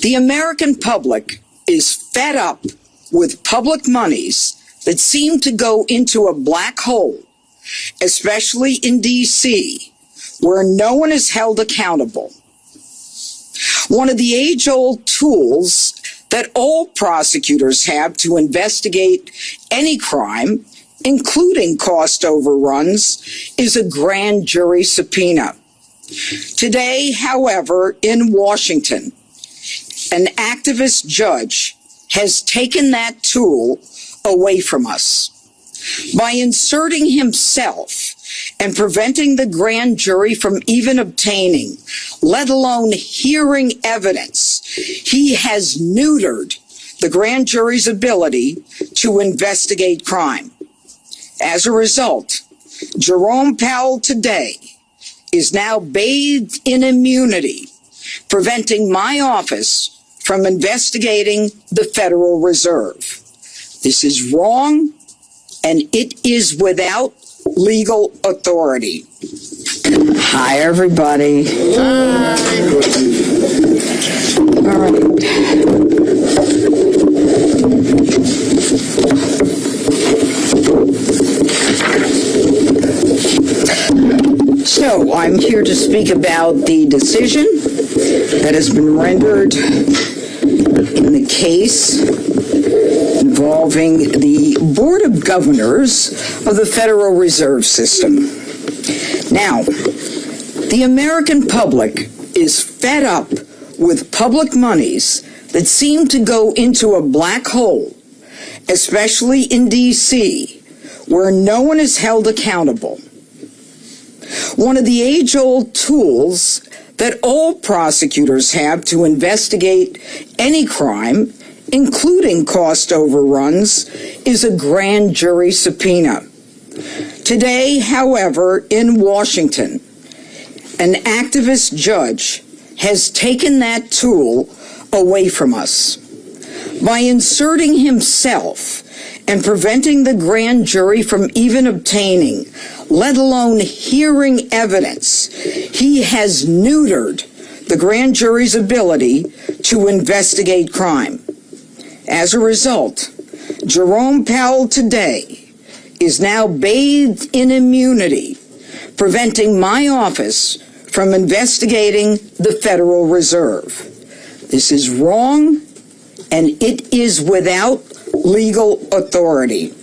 The American public is fed up with public monies that seem to go into a black hole, especially in D.C., where no one is held accountable. One of the age-old tools that all prosecutors have to investigate any crime, including cost overruns, is a grand jury subpoena. Today, however, in Washington, an activist judge has taken that tool away from us by inserting himself and preventing the grand jury from even obtaining, let alone hearing evidence. He has neutered the grand jury's ability to investigate crime. As a result, Jerome Powell today is now bathed in immunity, preventing my office from investigating the Federal Reserve. This is wrong, and it is without legal authority. Hi, everybody. Hi. All right. So, I'm here to speak about the decision that has been rendered in the case involving the Board of Governors of the Federal Reserve System. Now, the American public is fed up with public monies that seem to go into a black hole, especially in D.C., where no one is held accountable. One of the age-old tools that all prosecutors have to investigate any crime, including cost overruns, is a grand jury subpoena. Today, however, in Washington, an activist judge has taken that tool away from us by inserting himself and preventing the grand jury from even obtaining, let alone hearing evidence. He has neutered the grand jury's ability to investigate crime. As a result, Jerome Powell today is now bathed in immunity, preventing my office from investigating the Federal Reserve. This is wrong, and it is without legal authority.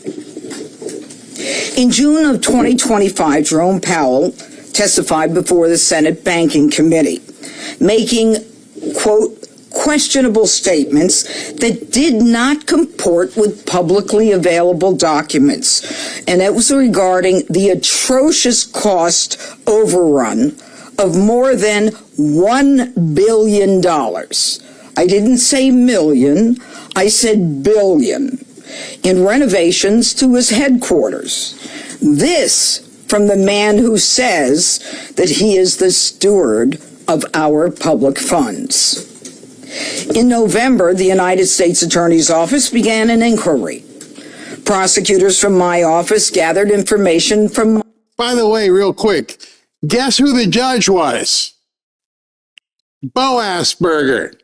In June of 2025, Jerome Powell testified before the Senate Banking Committee, making, quote, questionable statements that did not comport with publicly available documents. And it was regarding the atrocious cost overrun of more than $1 billion. I didn't say million, I said billion, in renovations to his headquarters. This from the man who says that he is the steward of our public funds. In November, the United States Attorney's Office began an inquiry. Prosecutors from my office gathered information from... By the way, real quick, guess who the judge was? Bo Asperger.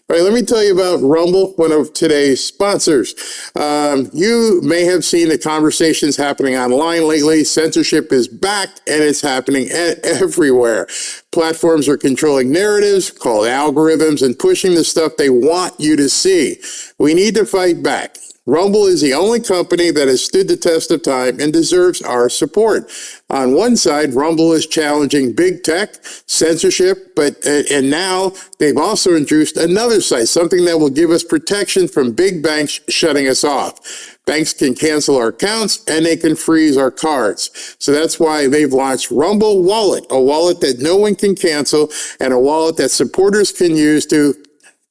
All right, let me tell you about Rumble, one of today's sponsors. You may have seen the conversations happening online lately. Censorship is back, and it's happening everywhere. Platforms are controlling narratives called algorithms and pushing the stuff they want you to see. We need to fight back. Rumble is the only company that has stood the test of time and deserves our support. On one side, Rumble is challenging big tech, censorship, and now they've also introduced another site, something that will give us protection from big banks shutting us off. Banks can cancel our accounts and they can freeze our cards. So that's why they've launched Rumble Wallet, a wallet that no one can cancel and a wallet that supporters can use to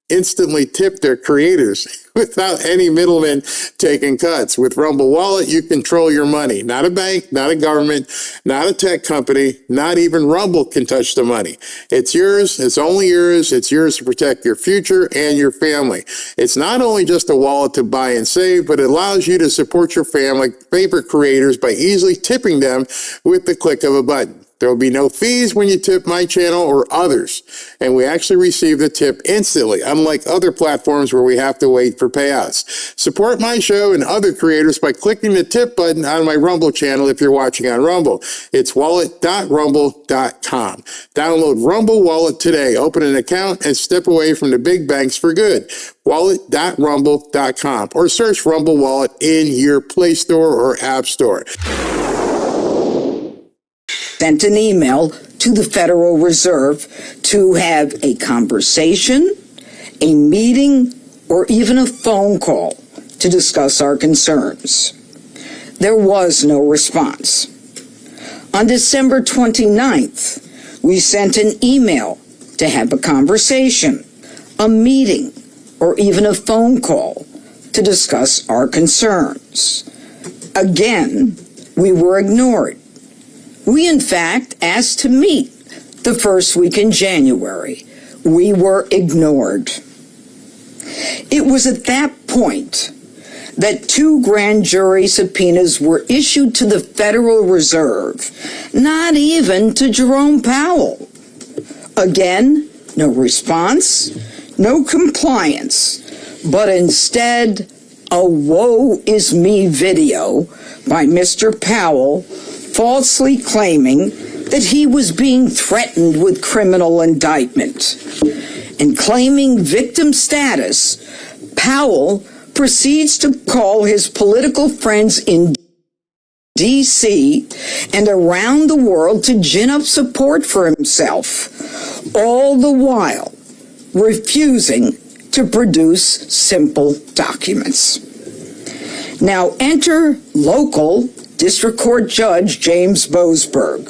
instantly tip their creators without any middlemen taking cuts. With Rumble Wallet, you control your money. Not a bank, not a government, not a tech company, not even Rumble can touch the money. It's yours. It's only yours. It's yours to protect your future and your family. It's not only just a wallet to buy and save, but it allows you to support your family, favorite creators by easily tipping them with the click of a button. There will be no fees when you tip my channel or others, and we actually receive the tip instantly, unlike other platforms where we have to wait for payouts. Support my show and other creators by clicking the tip button on my Rumble channel if you're watching on Rumble. It's wallet.rumble.com. Download Rumble Wallet today, open an account, and step away from the big banks for good. Wallet.rumble.com, or search Rumble Wallet in your Play Store or App Store. Sent an email to the Federal Reserve to have a conversation, a meeting, or even a phone call to discuss our concerns. There was no response. On December 29th, we sent an email to have a conversation, a meeting, or even a phone call to discuss our concerns. Again, we were ignored. We, in fact, asked to meet the first week in January. We were ignored. It was at that point that 2 grand jury subpoenas were issued to the Federal Reserve, not even to Jerome Powell. Again, no response, no compliance, but instead a woe is me video by Mr. Powell falsely claiming that he was being threatened with criminal indictment. And claiming victim status, Powell proceeds to call his political friends in D.C. and around the world to gin up support for himself, all the while refusing to produce simple documents. Now enter local District Court Judge James Boasberg,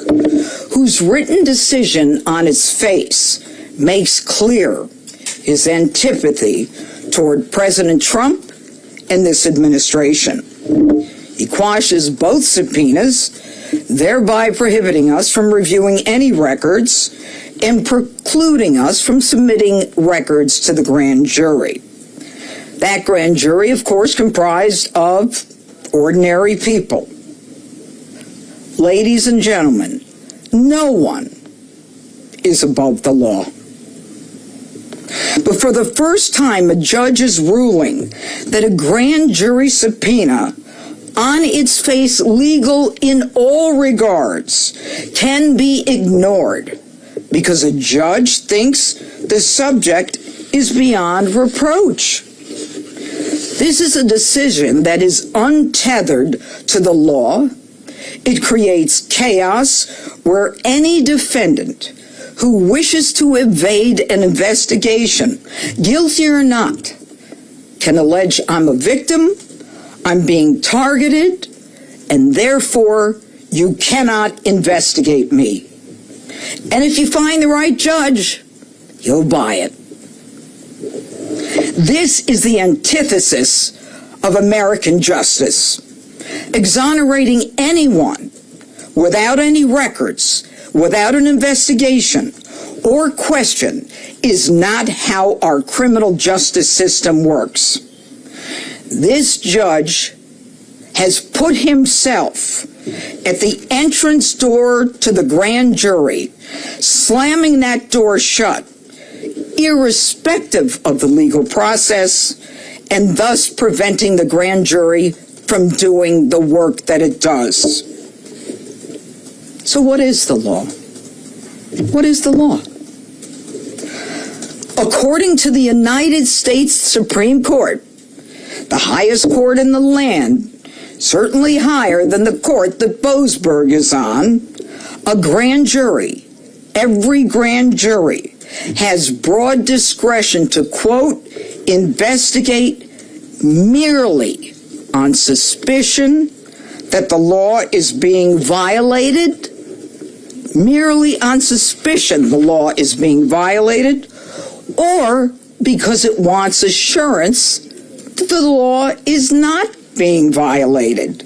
whose written decision on its face makes clear his antipathy toward President Trump and this administration. He quashes both subpoenas, thereby prohibiting us from reviewing any records and precluding us from submitting records to the grand jury. That grand jury, of course, comprised of ordinary people. Ladies and gentlemen, no one is above the law. But for the first time, a judge is ruling that a grand jury subpoena, on its face legal in all regards, can be ignored because a judge thinks the subject is beyond reproach. This is a decision that is untethered to the law. It creates chaos where any defendant who wishes to evade an investigation, guilty or not, can allege I'm a victim, I'm being targeted, and therefore you cannot investigate me. And if you find the right judge, you'll buy it. This is the antithesis of American justice. Exonerating anyone without any records, without an investigation or question, is not how our criminal justice system works. This judge has put himself at the entrance door to the grand jury, slamming that door shut, irrespective of the legal process, and thus preventing the grand jury from doing the work that it does. So what is the law? What is the law? According to the United States Supreme Court, the highest court in the land, certainly higher than the court that Boasberg is on, a grand jury, every grand jury, has broad discretion to, quote, investigate merely on suspicion that the law is being violated, merely on suspicion the law is being violated, or because it wants assurance that the law is not being violated.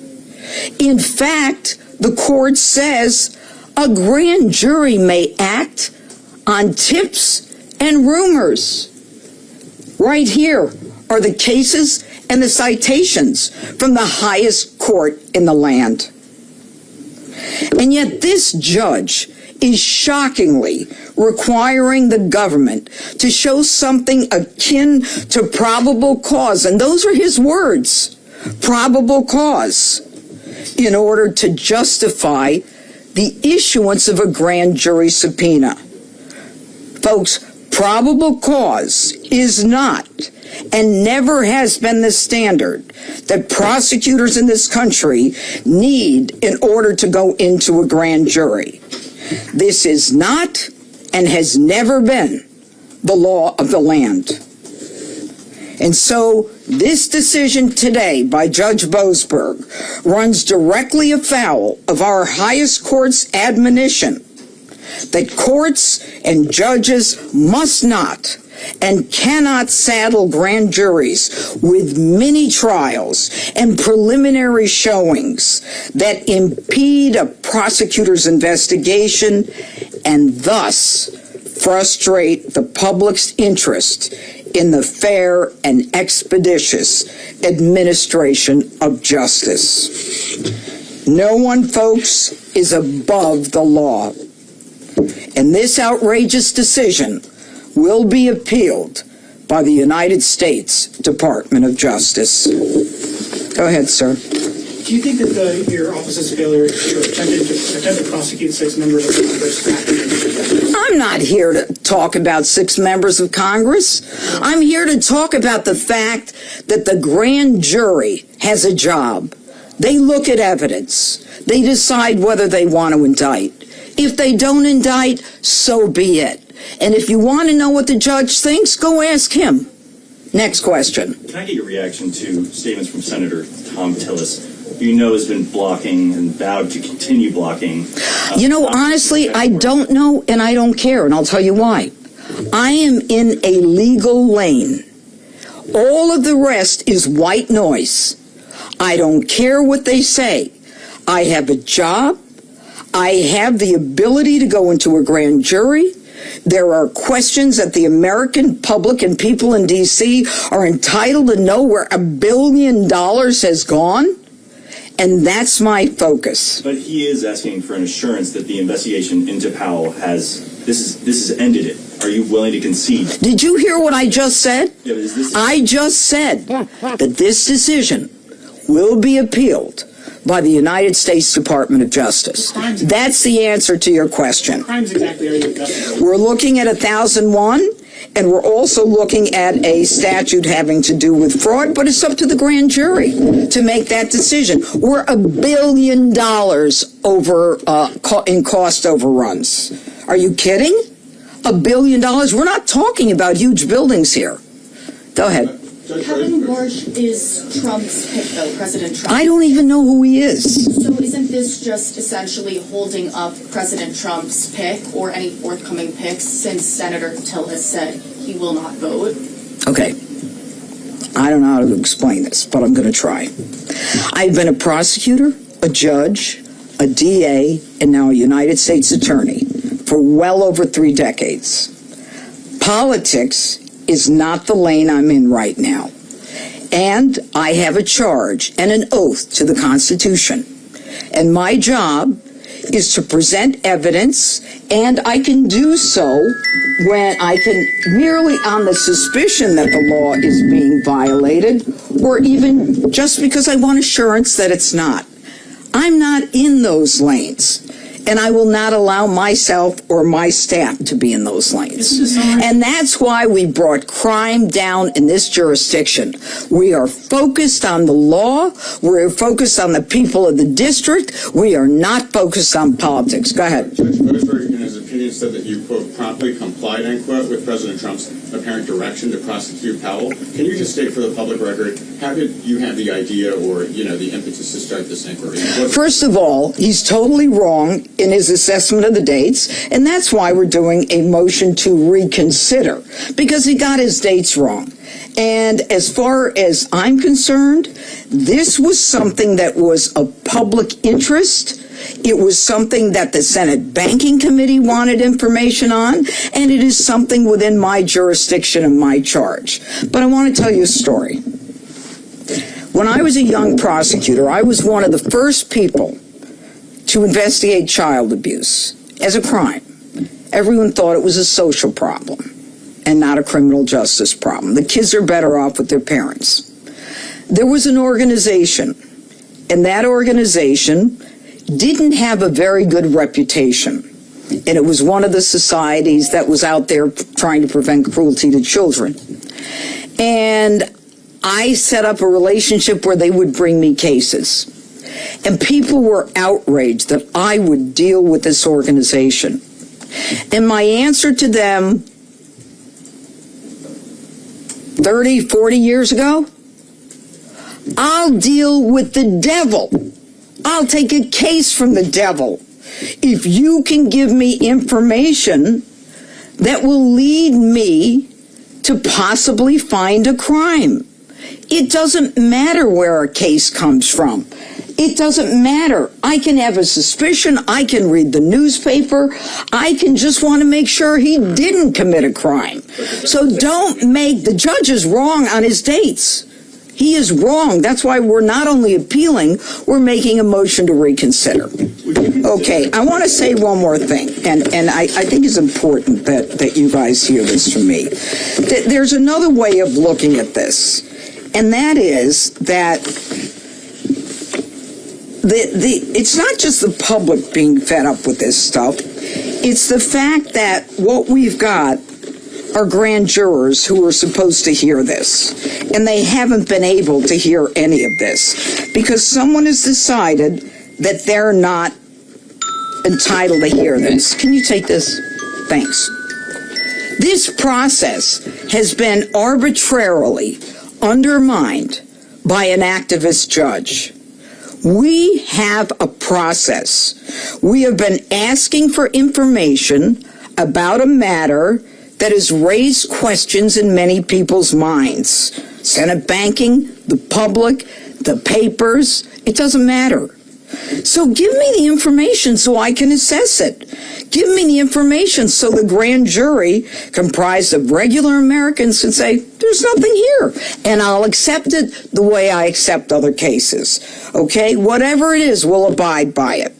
In fact, the court says a grand jury may act on tips and rumors. Right here are the cases and the citations from the highest court in the land. And yet this judge is shockingly requiring the government to show something akin to probable cause, and those are his words, probable cause, in order to justify the issuance of a grand jury subpoena. Folks, probable cause is not and never has been the standard that prosecutors in this country need in order to go into a grand jury. This is not and has never been the law of the land. And so this decision today by Judge Boasberg runs directly afoul of our highest court's admonition that courts and judges must not and cannot saddle grand juries with mini trials and preliminary showings that impede a prosecutor's investigation and thus frustrate the public's interest in the fair and expeditious administration of justice. No one, folks, is above the law. And this outrageous decision will be appealed by the United States Department of Justice. Go ahead, sir. Do you think that your office's failure to attempt to prosecute 6 members of Congress? I'm not here to talk about 6 members of Congress. I'm here to talk about the fact that the grand jury has a job. They look at evidence. They decide whether they want to indict. If they don't indict, so be it. And if you want to know what the judge thinks, go ask him. Next question. Can I get your reaction to statements from Senator Tom Tillis, who you know has been blocking and vowed to continue blocking? Honestly, I don't know and I don't care, and I'll tell you why. I am in a legal lane. All of the rest is white noise. I don't care what they say. I have a job. I have the ability to go into a grand jury. There are questions that the American public and people in D.C. are entitled to know where $1 billion has gone, and that's my focus. But he is asking for an assurance that the investigation into Powell has ended it. Are you willing to concede? Did you hear what I just said? Yeah, but is this... I just said that this decision will be appealed by the United States Department of Justice. That's the answer to your question. What crimes exactly are you investigating? We're looking at 1001, and we're also looking at a statute having to do with fraud, but it's up to the grand jury to make that decision. We're $1 billion over in cost overruns. Are you kidding? $1 billion? We're not talking about huge buildings here. Go ahead. Kevin Warsh is Trump's pick, though, President Trump. I don't even know who he is. So isn't this just essentially holding up President Trump's pick or any forthcoming picks since Senator Till has said he will not vote? Okay. I don't know how to explain this, but I'm going to try. I've been a prosecutor, a judge, a DA, and now a United States attorney for well over 3 decades. Politics is not the lane I'm in right now. And I have a charge and an oath to the Constitution. And my job is to present evidence, and I can do so when I can merely on the suspicion that the law is being violated, or even just because I want assurance that it's not. I'm not in those lanes. And I will not allow myself or my staff to be in those lanes. And that's why we brought crime down in this jurisdiction. We are focused on the law. We're focused on the people of the district. We are not focused on politics. Go ahead. Judge Boasberg, in his opinion, said that you, quote, promptly complied, unquote, with President Trump's apparent direction to prosecute Powell. Can you just state for the public record, how did you have the idea or, the impetus to start this inquiry? First of all, he's totally wrong in his assessment of the dates, and that's why we're doing a motion to reconsider, because he got his dates wrong. And as far as I'm concerned, this was something that was of public interest. It was something that the Senate Banking Committee wanted information on, and it is something within my jurisdiction and my charge. But I want to tell you a story. When I was a young prosecutor, I was one of the first people to investigate child abuse as a crime. Everyone thought it was a social problem and not a criminal justice problem. The kids are better off with their parents. There was an organization, and that organization didn't have a very good reputation. And it was one of the societies that was out there trying to prevent cruelty to children. And I set up a relationship where they would bring me cases. And people were outraged that I would deal with this organization. And my answer to them 30, 40 years ago, I'll deal with the devil. I'll take a case from the devil if you can give me information that will lead me to possibly find a crime. It doesn't matter where a case comes from. It doesn't matter. I can have a suspicion. I can read the newspaper. I can just want to make sure he didn't commit a crime. So don't make the judge is wrong on his dates. He is wrong. That's why we're not only appealing, we're making a motion to reconsider. Okay, I want to say one more thing, and I think it's important that you guys hear this from me. There's another way of looking at this, and that is that it's not just the public being fed up with this stuff. It's the fact that what we've got are grand jurors who are supposed to hear this, and they haven't been able to hear any of this because someone has decided that they're not entitled to hear this. Can you take this? Thanks. This process has been arbitrarily undermined by an activist judge. We have a process. We have been asking for information about a matter that has raised questions in many people's minds. Senate banking, the public, the papers, it doesn't matter. So give me the information so I can assess it. Give me the information so the grand jury, comprised of regular Americans, can say, there's nothing here. And I'll accept it the way I accept other cases. Okay? Whatever it is, we'll abide by it.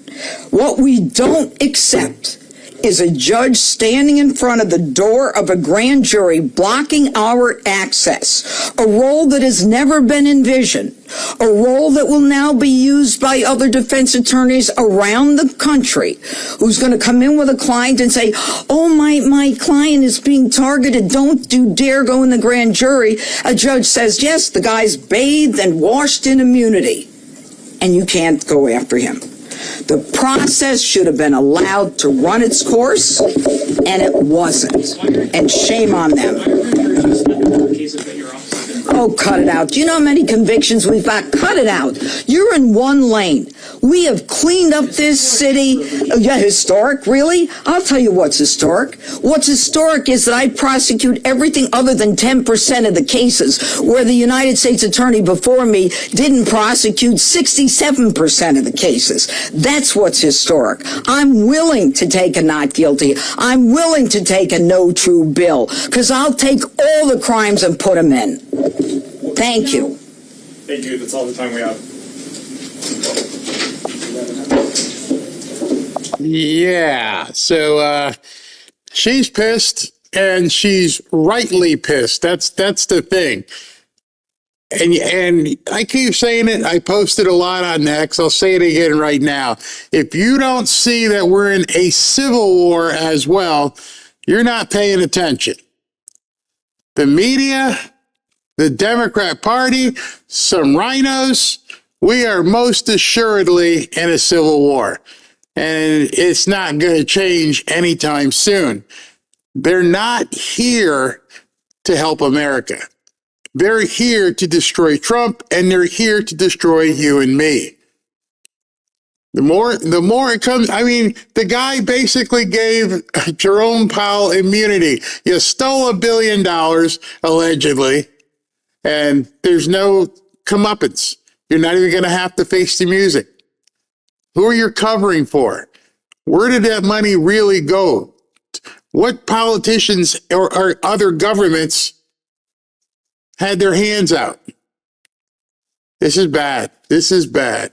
What we don't accept is a judge standing in front of the door of a grand jury blocking our access, a role that has never been envisioned, a role that will now be used by other defense attorneys around the country, who's going to come in with a client and say, oh, my client is being targeted, don't you dare go in the grand jury. A judge says, yes, the guy's bathed and washed in immunity, and you can't go after him. The process should have been allowed to run its course, and it wasn't. And shame on them. Oh, cut it out. Do you know how many convictions we've got? Cut it out. You're in one lane. We have cleaned up this city. Yeah, historic, really? I'll tell you what's historic. What's historic is that I prosecute everything other than 10% of the cases, where the United States attorney before me didn't prosecute 67% of the cases. That's what's historic. I'm willing to take a not guilty. I'm willing to take a no true bill, because I'll take all the crimes and put them in. Thank you. Thank you. That's all the time we have. Yeah, so she's pissed, and she's rightly pissed. That's the thing. And I keep saying it. I posted a lot on X. I'll say it again right now. If you don't see that we're in a civil war as well, you're not paying attention. The media, the Democrat Party, some rhinos, we are most assuredly in a civil war. And it's not going to change anytime soon. They're not here to help America. They're here to destroy Trump, and they're here to destroy you and me. The more it comes, I mean, the guy basically gave Jerome Powell immunity. You stole $1 billion, allegedly, and there's no comeuppance. You're not even going to have to face the music. Who are you covering for? Where did that money really go? What politicians or other governments had their hands out? This is bad. This is bad.